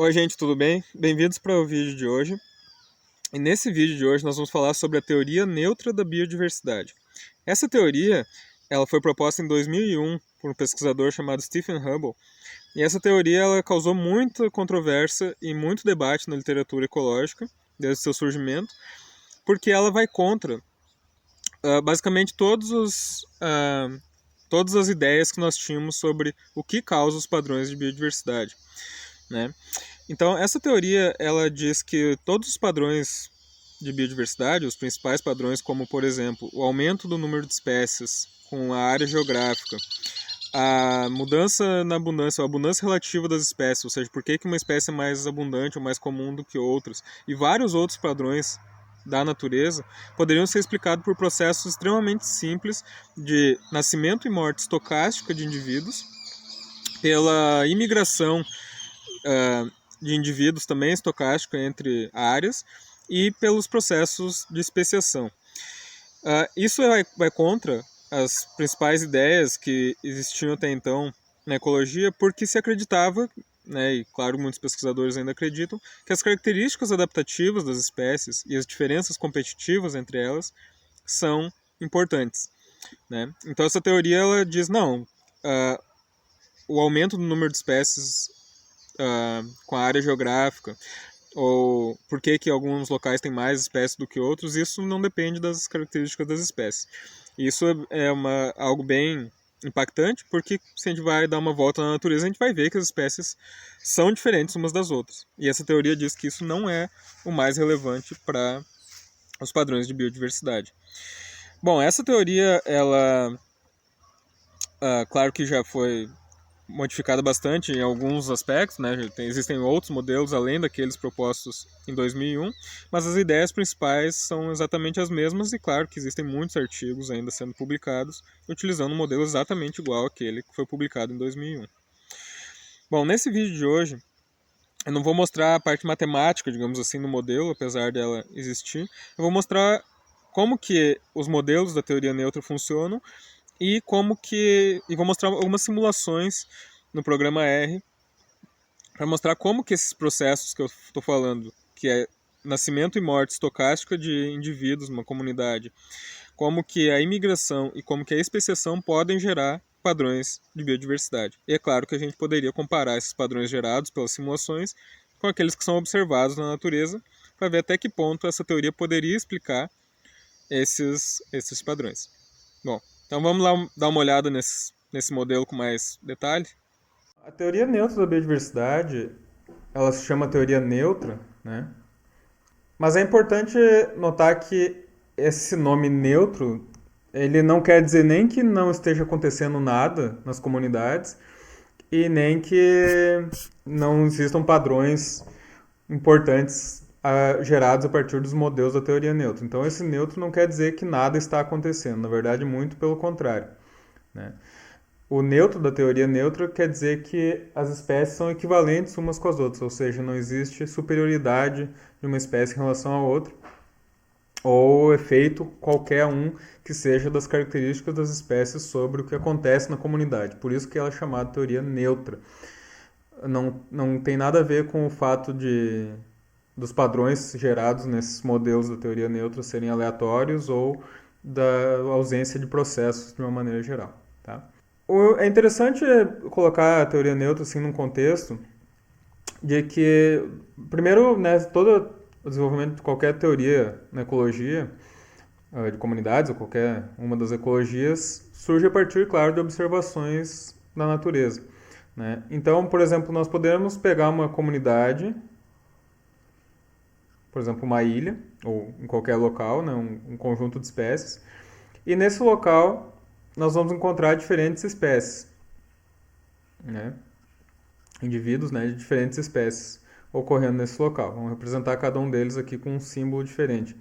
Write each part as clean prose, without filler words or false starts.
Oi, gente, tudo bem? Bem-vindos para o vídeo de hoje. E nesse vídeo de hoje nós vamos falar sobre a teoria neutra da biodiversidade. Essa teoria, ela foi proposta em 2001 por um pesquisador chamado Stephen Hubble. E essa teoria ela causou muita controvérsia e muito debate na literatura ecológica desde seu surgimento, porque ela vai contra basicamente todas as ideias que nós tínhamos sobre o que causa os padrões de biodiversidade, né? Então, essa teoria ela diz que todos os padrões de biodiversidade, os principais padrões, como, por exemplo, o aumento do número de espécies com a área geográfica, a mudança na abundância, a abundância relativa das espécies, ou seja, por que uma espécie é mais abundante ou mais comum do que outras, e vários outros padrões da natureza, poderiam ser explicados por processos extremamente simples de nascimento e morte estocástica de indivíduos, pela imigração de indivíduos também estocástica entre áreas e pelos processos de especiação. Isso vai contra as principais ideias que existiam até então na ecologia, porque se acreditava, né, e claro muitos pesquisadores ainda acreditam, que as características adaptativas das espécies e as diferenças competitivas entre elas são importantes, né? Então essa teoria ela diz não, o aumento do número de espécies com a área geográfica, ou por que alguns locais têm mais espécies do que outros, isso não depende das características das espécies. Isso é algo bem impactante, porque se a gente vai dar uma volta na natureza, a gente vai ver que as espécies são diferentes umas das outras. E essa teoria diz que isso não é o mais relevante para os padrões de biodiversidade. Bom, essa teoria, ela, claro que já foi modificada bastante em alguns aspectos, né? Existem outros modelos além daqueles propostos em 2001, mas as ideias principais são exatamente as mesmas e claro que existem muitos artigos ainda sendo publicados utilizando um modelo exatamente igual àquele que foi publicado em 2001. Bom, nesse vídeo de hoje eu não vou mostrar a parte matemática, digamos assim, do modelo, apesar dela existir. Eu vou mostrar como que os modelos da teoria neutra funcionam e vou mostrar algumas simulações no programa R para mostrar como que esses processos que eu estou falando, que é nascimento e morte estocástica de indivíduos numa comunidade, como que a imigração e como que a especiação podem gerar padrões de biodiversidade. E é claro que a gente poderia comparar esses padrões gerados pelas simulações com aqueles que são observados na natureza para ver até que ponto essa teoria poderia explicar esses padrões. Bom, então vamos lá dar uma olhada nesse modelo com mais detalhe. A teoria neutra da biodiversidade, ela se chama teoria neutra, né? Mas é importante notar que esse nome neutro, ele não quer dizer nem que não esteja acontecendo nada nas comunidades e nem que não existam padrões importantes gerados a partir dos modelos da teoria neutra. Então esse neutro não quer dizer que nada está acontecendo, na verdade muito pelo contrário, né? O neutro da teoria neutra quer dizer que as espécies são equivalentes umas com as outras, ou seja, não existe superioridade de uma espécie em relação à outra, ou efeito qualquer um que seja das características das espécies sobre o que acontece na comunidade. Por isso que ela é chamada teoria neutra. Não tem nada a ver com o fato dos padrões gerados nesses modelos da teoria neutra serem aleatórios ou da ausência de processos de uma maneira geral, tá? É interessante colocar a teoria neutra assim num contexto de que, primeiro, né, todo o desenvolvimento de qualquer teoria na ecologia, de comunidades ou qualquer uma das ecologias, surge a partir, claro, de observações da natureza, né? Então, por exemplo, nós podemos pegar uma comunidade, por exemplo, uma ilha, ou em qualquer local, né, um conjunto de espécies, e nesse local nós vamos encontrar diferentes espécies, né? Indivíduos, né, de diferentes espécies ocorrendo nesse local. Vamos representar cada um deles aqui com um símbolo diferente.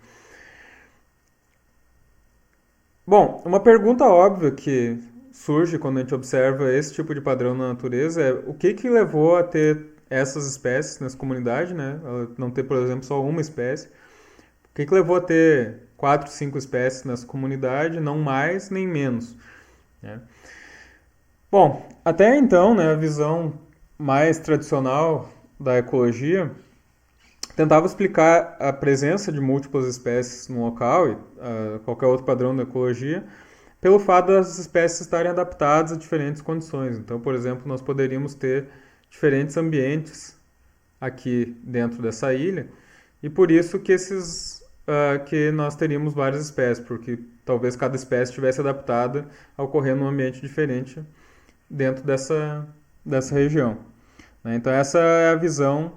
Bom, uma pergunta óbvia que surge quando a gente observa esse tipo de padrão na natureza é o que levou a ter essas espécies nessa comunidade, né? Não ter, por exemplo, só uma espécie. O que levou a ter 4, 5 espécies nessa comunidade, não mais nem menos, né? Bom, até então, né, a visão mais tradicional da ecologia tentava explicar a presença de múltiplas espécies no local e qualquer outro padrão da ecologia pelo fato das espécies estarem adaptadas a diferentes condições. Então, por exemplo, nós poderíamos ter diferentes ambientes aqui dentro dessa ilha e por isso que que nós teríamos várias espécies, porque talvez cada espécie estivesse adaptada a ocorrer num ambiente diferente dentro dessa região. Então essa é a visão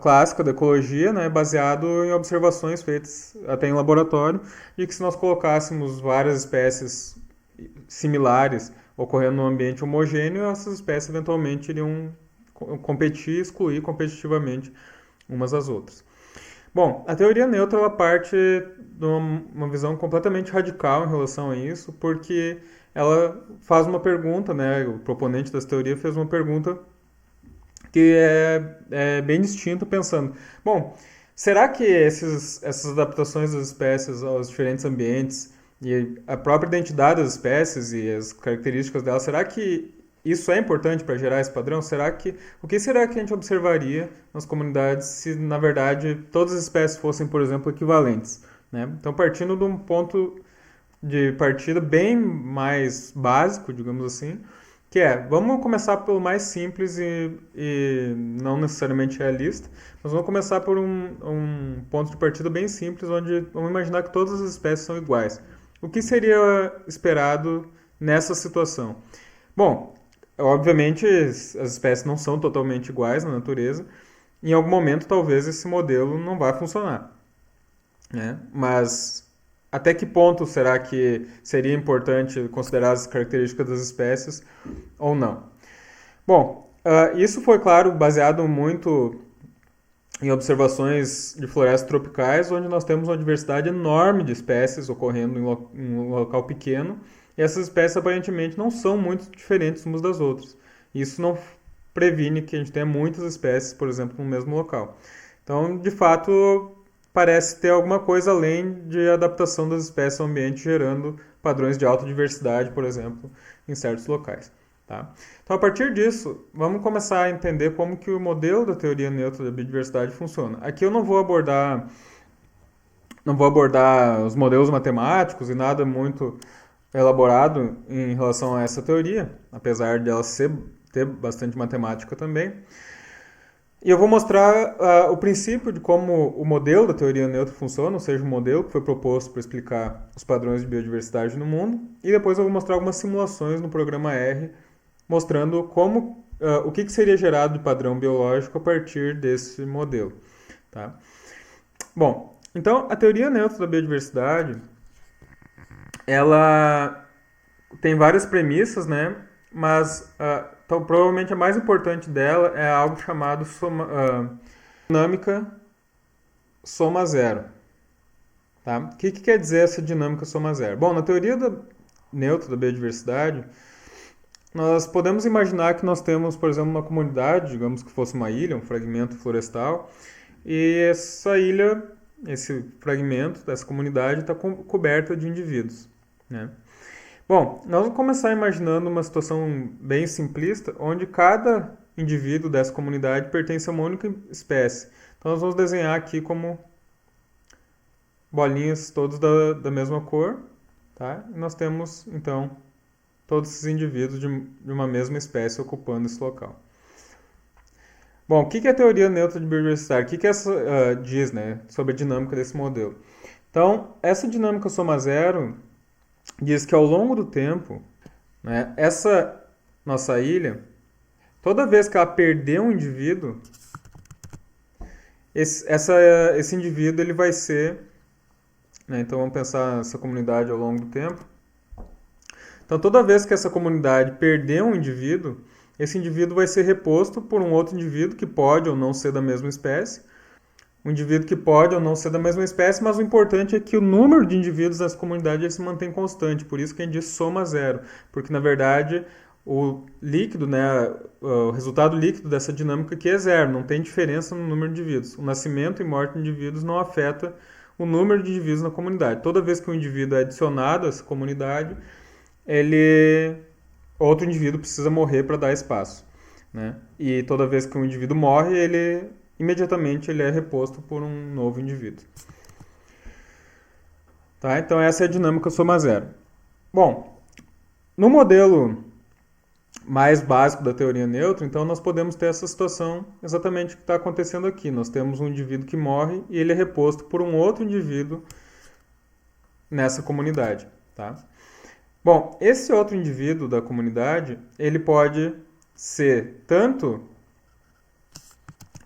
clássica da ecologia, né, baseado em observações feitas até em laboratório, de que se nós colocássemos várias espécies similares ocorrendo num ambiente homogêneo, essas espécies eventualmente iriam competir e excluir competitivamente umas às outras. Bom, a teoria neutra ela parte de uma visão completamente radical em relação a isso, porque ela faz uma pergunta, né, o proponente dessa teoria fez uma pergunta que é bem distinto, pensando, bom, será que essas adaptações das espécies aos diferentes ambientes e a própria identidade das espécies e as características delas, será que isso é importante para gerar esse padrão? O que será que a gente observaria nas comunidades se, na verdade, todas as espécies fossem, por exemplo, equivalentes? Né? Então, partindo de um ponto de partida bem mais básico, digamos assim, que vamos começar pelo mais simples e não necessariamente realista, mas vamos começar por um ponto de partida bem simples, onde vamos imaginar que todas as espécies são iguais. O que seria esperado nessa situação? Bom, obviamente as espécies não são totalmente iguais na natureza, em algum momento talvez esse modelo não vá funcionar, né? Mas até que ponto será que seria importante considerar as características das espécies ou não? Bom, isso foi, claro, baseado muito em observações de florestas tropicais, onde nós temos uma diversidade enorme de espécies ocorrendo em um local pequeno, e essas espécies aparentemente não são muito diferentes umas das outras. Isso não previne que a gente tenha muitas espécies, por exemplo, no mesmo local. Então, de fato, parece ter alguma coisa além de adaptação das espécies ao ambiente, gerando padrões de alta diversidade, por exemplo, em certos locais. Tá? Então, a partir disso, vamos começar a entender como que o modelo da teoria neutra da biodiversidade funciona. Aqui eu não vou abordar os modelos matemáticos e nada muito elaborado em relação a essa teoria, apesar de ela ter bastante matemática também. E eu vou mostrar o princípio de como o modelo da teoria neutra funciona, ou seja, o modelo que foi proposto para explicar os padrões de biodiversidade no mundo. E depois eu vou mostrar algumas simulações no programa R, mostrando o que seria gerado de padrão biológico a partir desse modelo. Tá? Bom, então a teoria neutra da biodiversidade, ela tem várias premissas, né? Mas então, provavelmente a mais importante dela é algo chamado dinâmica soma zero. Tá? O que quer dizer essa dinâmica soma zero? Bom, na teoria neutra da biodiversidade, nós podemos imaginar que nós temos, por exemplo, uma comunidade, digamos que fosse uma ilha, um fragmento florestal, e essa ilha, esse fragmento dessa comunidade está coberta de indivíduos, né? Bom, nós vamos começar imaginando uma situação bem simplista, onde cada indivíduo dessa comunidade pertence a uma única espécie. Então nós vamos desenhar aqui como bolinhas todos da mesma cor, tá? E nós temos, então, todos esses indivíduos de uma mesma espécie ocupando esse local. Bom, o que é a teoria neutra de biodiversidade? O que essa diz, né, sobre a dinâmica desse modelo? Então, essa dinâmica soma zero diz que ao longo do tempo, né, essa nossa ilha, toda vez que ela perder um indivíduo, esse indivíduo ele vai ser, né, então vamos pensar nessa comunidade ao longo do tempo. Então toda vez que essa comunidade perder um indivíduo, esse indivíduo vai ser reposto por um outro indivíduo que pode ou não ser da mesma espécie. Um indivíduo que pode ou não ser da mesma espécie, mas o importante é que o número de indivíduos dessa comunidade ele se mantém constante, por isso que a gente diz soma zero, porque na verdade o líquido, né, o resultado líquido dessa dinâmica aqui é zero, não tem diferença no número de indivíduos. O nascimento e morte de indivíduos não afeta o número de indivíduos na comunidade. Toda vez que um indivíduo é adicionado a essa comunidade, outro indivíduo precisa morrer para dar espaço. né? E toda vez que um indivíduo morre, imediatamente ele é reposto por um novo indivíduo. Tá? Então essa é a dinâmica soma zero. Bom, no modelo mais básico da teoria neutra, então nós podemos ter essa situação exatamente que está acontecendo aqui. Nós temos um indivíduo que morre e ele é reposto por um outro indivíduo nessa comunidade. Tá? Bom, esse outro indivíduo da comunidade, ele pode ser tanto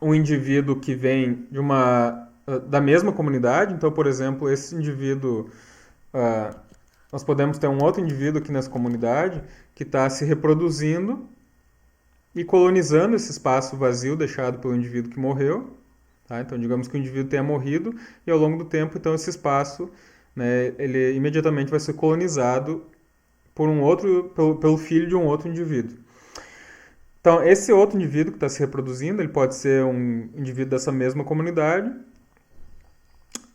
um indivíduo que vem da mesma comunidade. Então, por exemplo, esse indivíduo, nós podemos ter um outro indivíduo aqui nessa comunidade que está se reproduzindo e colonizando esse espaço vazio deixado pelo indivíduo que morreu. Tá? Então, digamos que o indivíduo tenha morrido e ao longo do tempo, então, esse espaço, né, ele imediatamente vai ser colonizado por pelo filho de um outro indivíduo. Então, esse outro indivíduo que está se reproduzindo, ele pode ser um indivíduo dessa mesma comunidade,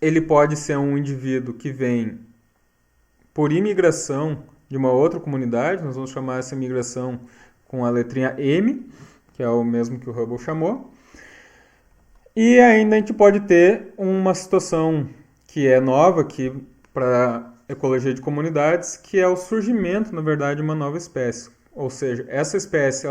ele pode ser um indivíduo que vem por imigração de uma outra comunidade, nós vamos chamar essa imigração com a letrinha M, que é o mesmo que o Hubble chamou. E ainda a gente pode ter uma situação que é nova aqui para a ecologia de comunidades, que é o surgimento, na verdade, de uma nova espécie. Ou seja, essa espécie,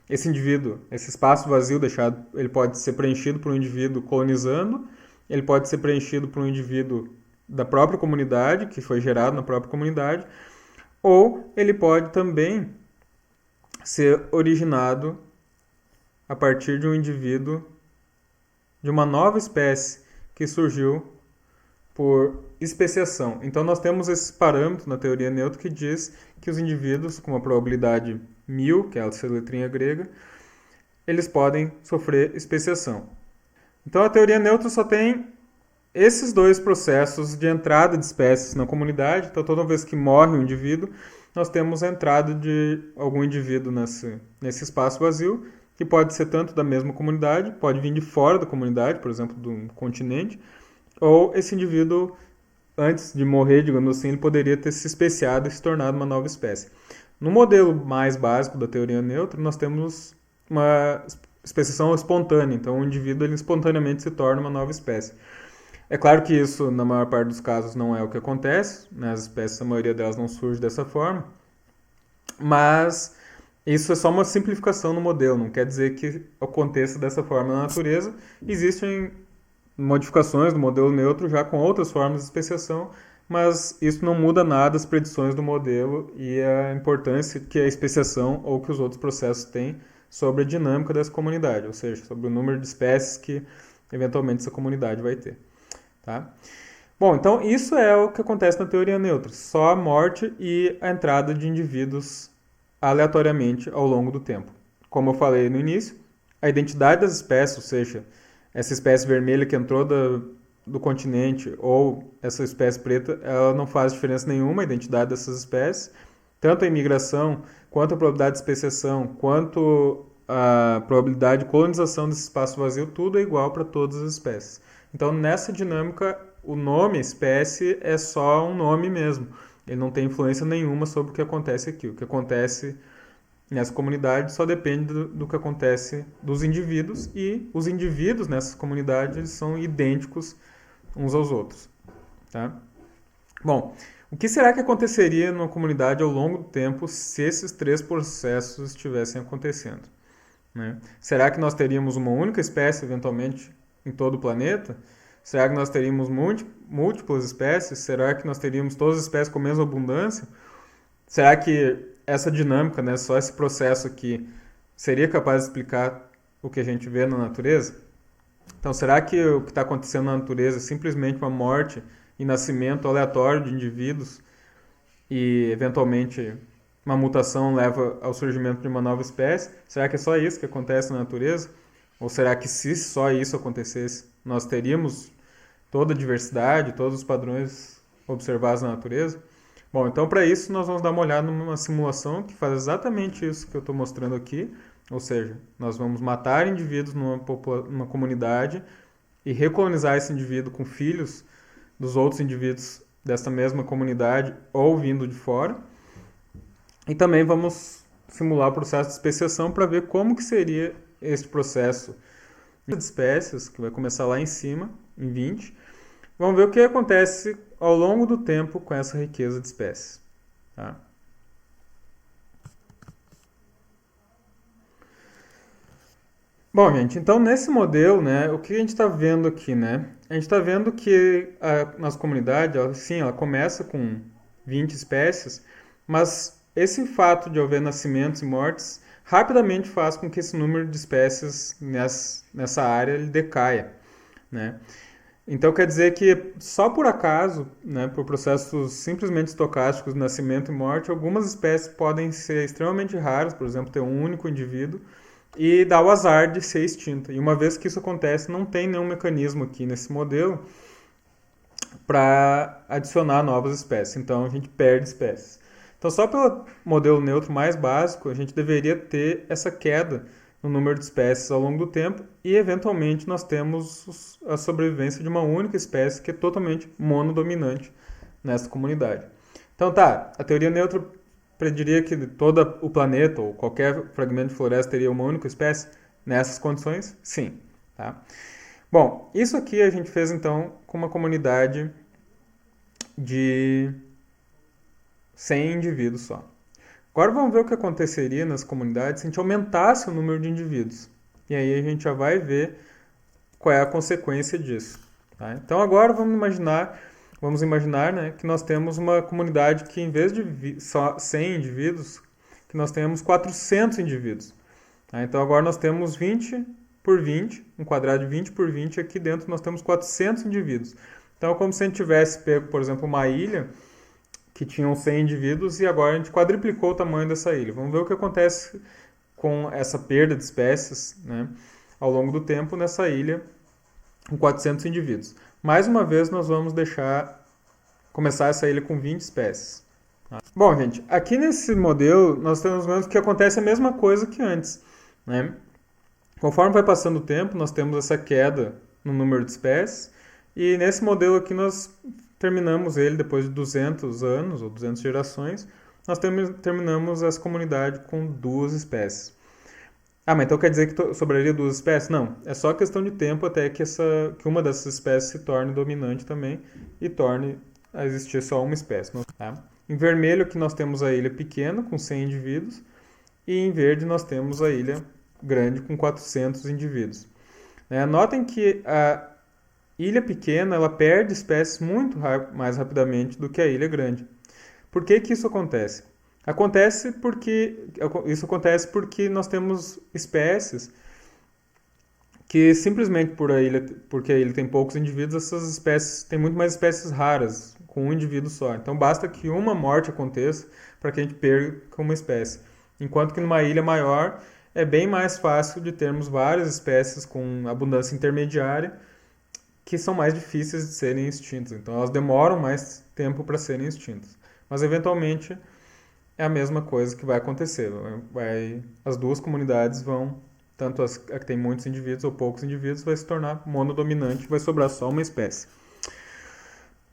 esse indivíduo, esse espaço vazio deixado, ele pode ser preenchido por um indivíduo colonizando, ele pode ser preenchido por um indivíduo da própria comunidade, que foi gerado na própria comunidade, ou ele pode também ser originado a partir de um indivíduo de uma nova espécie que surgiu por especiação. Então nós temos esse parâmetro na teoria neutra que diz que os indivíduos com uma probabilidade 1000, que é essa letrinha grega, eles podem sofrer especiação. Então a teoria neutra só tem esses dois processos de entrada de espécies na comunidade. Então toda vez que morre um indivíduo, nós temos a entrada de algum indivíduo nesse espaço vazio, que pode ser tanto da mesma comunidade, pode vir de fora da comunidade, por exemplo, de um continente, ou esse indivíduo, antes de morrer, digamos assim, ele poderia ter se especiado e se tornado uma nova espécie. No modelo mais básico da teoria neutra, nós temos uma especiação espontânea. Então, o indivíduo ele espontaneamente se torna uma nova espécie. É claro que isso, na maior parte dos casos, não é o que acontece, né? As espécies, a maioria delas não surge dessa forma, mas isso é só uma simplificação no modelo, não quer dizer que aconteça dessa forma na natureza. Existem modificações do modelo neutro já com outras formas de especiação, mas isso não muda nada as predições do modelo e a importância que a especiação ou que os outros processos têm sobre a dinâmica dessa comunidade, ou seja, sobre o número de espécies que eventualmente essa comunidade vai ter. Tá? Bom, então isso é o que acontece na teoria neutra, só a morte e a entrada de indivíduos aleatoriamente ao longo do tempo. Como eu falei no início, a identidade das espécies, ou seja, essa espécie vermelha que entrou do continente ou essa espécie preta, ela não faz diferença nenhuma, a identidade dessas espécies. Tanto a imigração, quanto a probabilidade de especiação, quanto a probabilidade de colonização desse espaço vazio, tudo é igual para todas as espécies. Então, nessa dinâmica, o nome espécie é só um nome mesmo. Ele não tem influência nenhuma sobre o que acontece aqui. O que acontece nessa comunidade só depende do que acontece dos indivíduos, e os indivíduos nessas comunidades eles são idênticos uns aos outros. Tá? Bom, o que será que aconteceria numa comunidade ao longo do tempo se esses três processos estivessem acontecendo? Né? Será que nós teríamos uma única espécie, eventualmente, em todo o planeta? Será que nós teríamos múltiplas espécies? Será que nós teríamos todas as espécies com a mesma abundância? Será que essa dinâmica, né, só esse processo aqui, seria capaz de explicar o que a gente vê na natureza? Então, será que o que está acontecendo na natureza é simplesmente uma morte e nascimento aleatório de indivíduos e, eventualmente, uma mutação leva ao surgimento de uma nova espécie? Será que é só isso que acontece na natureza? Ou será que se só isso acontecesse, nós teríamos toda a diversidade, todos os padrões observados na natureza? Bom, então para isso nós vamos dar uma olhada numa simulação que faz exatamente isso que eu estou mostrando aqui, ou seja, nós vamos matar indivíduos numa comunidade e recolonizar esse indivíduo com filhos dos outros indivíduos dessa mesma comunidade ou vindo de fora. E também vamos simular o processo de especiação para ver como que seria este processo de espécies, que vai começar lá em cima, em 20. Vamos ver o que acontece ao longo do tempo com essa riqueza de espécies. Tá? Bom, gente, então nesse modelo, né, o que a gente está vendo aqui, né? A gente está vendo que a nossa comunidade, ela começa com 20 espécies, mas esse fato de haver nascimentos e mortes rapidamente faz com que esse número de espécies nessa área ele decaia, né? Então quer dizer que só por acaso, né, por processos simplesmente estocásticos de nascimento e morte, algumas espécies podem ser extremamente raras, por exemplo, ter um único indivíduo, e dá o azar de ser extinta. E uma vez que isso acontece, não tem nenhum mecanismo aqui nesse modelo para adicionar novas espécies. Então a gente perde espécies. Então só pelo modelo neutro mais básico, a gente deveria ter essa queda no número de espécies ao longo do tempo e eventualmente nós temos a sobrevivência de uma única espécie que é totalmente monodominante nessa comunidade. Então tá, a teoria neutra prediria que todo o planeta ou qualquer fragmento de floresta teria uma única espécie nessas condições? Sim. Tá? Bom, isso aqui a gente fez então com uma comunidade de 100 indivíduos só. Agora vamos ver o que aconteceria nas comunidades se a gente aumentasse o número de indivíduos. E aí a gente já vai ver qual é a consequência disso. Tá? Então agora vamos imaginar, né, que nós temos uma comunidade que em vez de só 100 indivíduos, que nós tenhamos 400 indivíduos. Tá? Então agora nós temos 20 por 20, um quadrado de 20 por 20, aqui dentro nós temos 400 indivíduos. Então é como se a gente tivesse pego, por exemplo, uma ilha que tinha 100 indivíduos e agora a gente quadruplicou o tamanho dessa ilha. Vamos ver o que acontece com essa perda de espécies, né, ao longo do tempo nessa ilha com 400 indivíduos. Mais uma vez, nós vamos começar essa ilha com 20 espécies. Bom, gente, aqui nesse modelo, nós temos vendo que acontece a mesma coisa que antes. Né? Conforme vai passando o tempo, nós temos essa queda no número de espécies, e nesse modelo aqui nós terminamos ele depois de 200 anos, ou 200 gerações, nós terminamos essa comunidade com 2 espécies. Ah, mas então quer dizer que sobraria 2 espécies? Não, é só questão de tempo até que uma dessas espécies se torne dominante também e torne a existir só uma espécie. Tá? Em vermelho aqui nós temos a ilha pequena com 100 indivíduos e em verde nós temos a ilha grande com 400 indivíduos. Notem que a ilha pequena ela perde espécies muito mais rapidamente do que a ilha grande. Por que isso acontece? Isso acontece porque nós temos espécies que simplesmente porque a ilha tem poucos indivíduos, essas espécies tem muito mais espécies raras, com um indivíduo só. Então basta que uma morte aconteça para que a gente perca uma espécie. Enquanto que numa ilha maior é bem mais fácil de termos várias espécies com abundância intermediária que são mais difíceis de serem extintas. Então elas demoram mais tempo para serem extintas. Mas eventualmente é a mesma coisa que vai acontecer. As duas comunidades vão, tanto a que tem muitos indivíduos ou poucos indivíduos, vai se tornar monodominante, vai sobrar só uma espécie.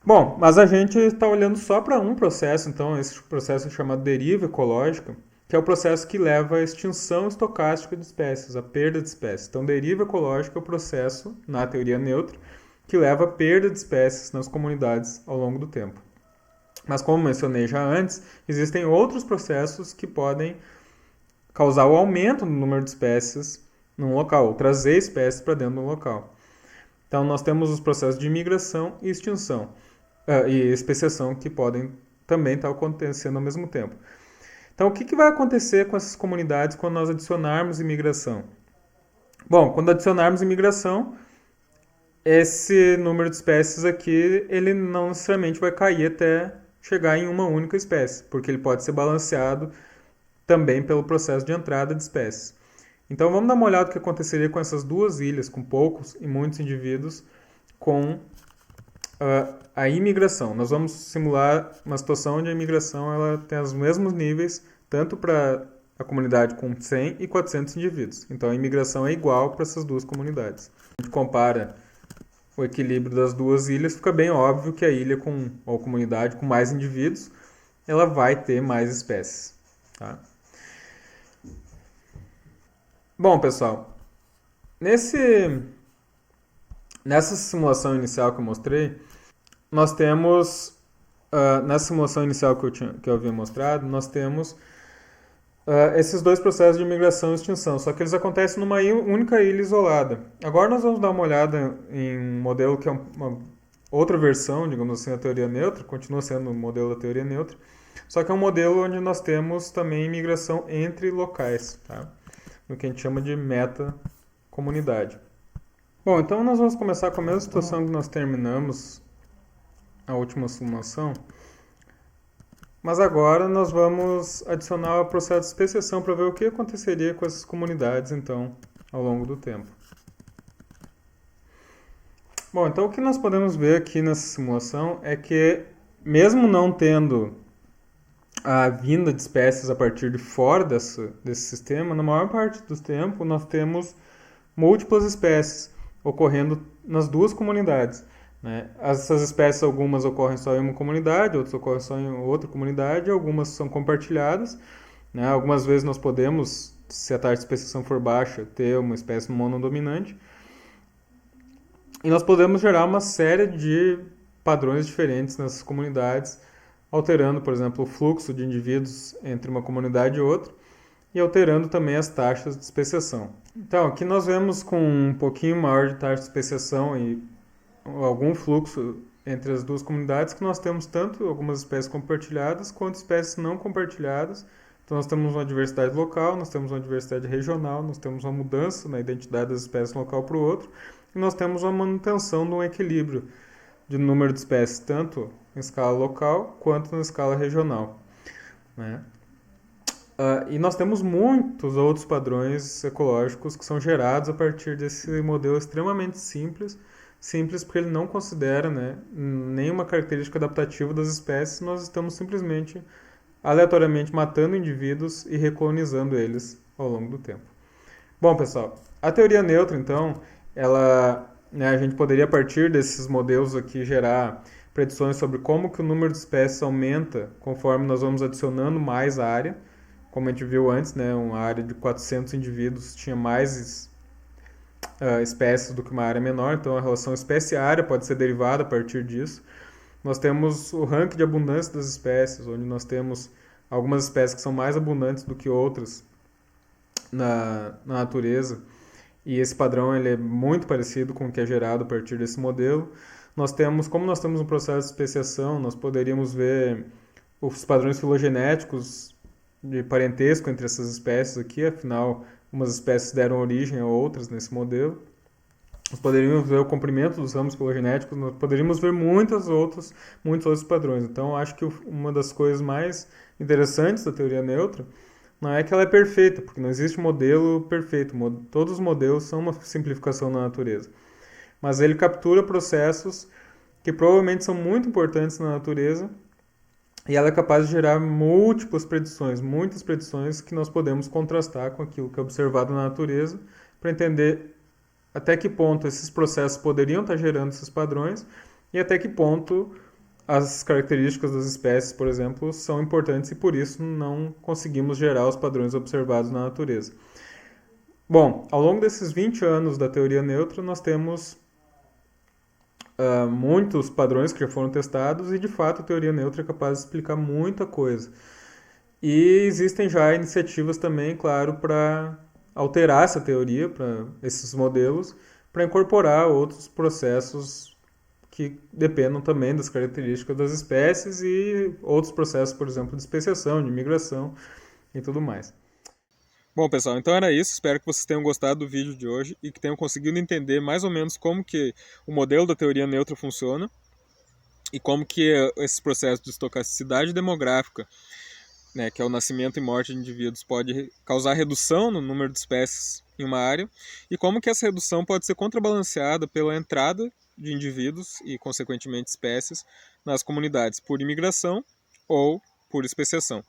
Bom, mas a gente está olhando só para um processo, então esse processo é chamado deriva ecológica, que é o processo que leva à extinção estocástica de espécies, a perda de espécies. Então, deriva ecológica é o processo, na teoria neutra, que leva à perda de espécies nas comunidades ao longo do tempo. Mas como mencionei já antes, existem outros processos que podem causar o aumento no número de espécies num local, ou trazer espécies para dentro de um local. Então nós temos os processos de imigração e extinção, e especiação que podem também estar acontecendo ao mesmo tempo. Então o que vai acontecer com essas comunidades quando nós adicionarmos imigração? Bom, quando adicionarmos imigração, esse número de espécies aqui, ele não necessariamente vai cair até chegar em uma única espécie, porque ele pode ser balanceado também pelo processo de entrada de espécies. Então vamos dar uma olhada no que aconteceria com essas duas ilhas, com poucos e muitos indivíduos, com a imigração. Nós vamos simular uma situação onde a imigração ela tem os mesmos níveis, tanto para a comunidade com 100 e 400 indivíduos. Então a imigração é igual para essas duas comunidades. A gente compara o equilíbrio das duas ilhas, fica bem óbvio que a ilha ou comunidade com mais indivíduos, ela vai ter mais espécies. Tá? Bom, pessoal, nessa simulação inicial que eu mostrei, nós temos, nessa simulação inicial que eu havia mostrado, nós temos esses dois processos de migração e extinção, só que eles acontecem numa única ilha isolada. Agora nós vamos dar uma olhada em um modelo que é uma outra versão, digamos assim, da teoria neutra, continua sendo o modelo da teoria neutra, só que é um modelo onde nós temos também migração entre locais, tá? No que a gente chama de meta-comunidade. Bom, então nós vamos começar com a mesma situação que nós terminamos a última simulação, mas agora nós vamos adicionar o processo de especiação para ver o que aconteceria com essas comunidades, então, ao longo do tempo. Bom, então o que nós podemos ver aqui nessa simulação é que, mesmo não tendo a vinda de espécies a partir de fora desse sistema, na maior parte do tempo nós temos múltiplas espécies ocorrendo nas duas comunidades. Né? Essas espécies, algumas ocorrem só em uma comunidade, outras ocorrem só em outra comunidade, algumas são compartilhadas. Né? Algumas vezes nós podemos, se a taxa de especiação for baixa, ter uma espécie monodominante. E nós podemos gerar uma série de padrões diferentes nessas comunidades, alterando, por exemplo, o fluxo de indivíduos entre uma comunidade e outra, e alterando também as taxas de especiação. Então, aqui nós vemos com um pouquinho maior de taxa de especiação e algum fluxo entre as duas comunidades, que nós temos tanto algumas espécies compartilhadas quanto espécies não compartilhadas. Então nós temos uma diversidade local, nós temos uma diversidade regional, nós temos uma mudança na identidade das espécies de um local para o outro, e nós temos uma manutenção de um equilíbrio de número de espécies, tanto em escala local quanto na escala regional. Né? E nós temos muitos outros padrões ecológicos que são gerados a partir desse modelo extremamente simples porque ele não considera, né, nenhuma característica adaptativa das espécies, nós estamos simplesmente aleatoriamente matando indivíduos e recolonizando eles ao longo do tempo. Bom, pessoal, a teoria neutra, então, a gente poderia, a partir desses modelos aqui, gerar predições sobre como que o número de espécies aumenta conforme nós vamos adicionando mais área. Como a gente viu antes, né, uma área de 400 indivíduos tinha mais espécies do que uma área menor, então a relação espécie-área pode ser derivada a partir disso. Nós temos o ranking de abundância das espécies, onde nós temos algumas espécies que são mais abundantes do que outras na natureza, e esse padrão ele é muito parecido com o que é gerado a partir desse modelo. Como nós temos um processo de especiação, nós poderíamos ver os padrões filogenéticos de parentesco entre essas espécies aqui, afinal, umas espécies deram origem a outras nesse modelo. Nós poderíamos ver o comprimento dos ramos filogenéticos, nós poderíamos ver muitos outros padrões. Então, acho que uma das coisas mais interessantes da teoria neutra não é que ela é perfeita, porque não existe modelo perfeito. Todos os modelos são uma simplificação da natureza. Mas ele captura processos que provavelmente são muito importantes na natureza e ela é capaz de gerar muitas predições que nós podemos contrastar com aquilo que é observado na natureza para entender até que ponto esses processos poderiam estar gerando esses padrões e até que ponto as características das espécies, por exemplo, são importantes e por isso não conseguimos gerar os padrões observados na natureza. Bom, ao longo desses 20 anos da teoria neutra, nós temos muitos padrões que já foram testados e, de fato, a teoria neutra é capaz de explicar muita coisa. E existem já iniciativas também, claro, para alterar essa teoria, para esses modelos, para incorporar outros processos que dependam também das características das espécies e outros processos, por exemplo, de especiação, de migração e tudo mais. Bom, pessoal, então era isso. Espero que vocês tenham gostado do vídeo de hoje e que tenham conseguido entender mais ou menos como que o modelo da teoria neutra funciona e como que esses processos de estocasticidade demográfica, né, que é o nascimento e morte de indivíduos, pode causar redução no número de espécies em uma área e como que essa redução pode ser contrabalanceada pela entrada de indivíduos e, consequentemente, espécies nas comunidades por imigração ou por especiação.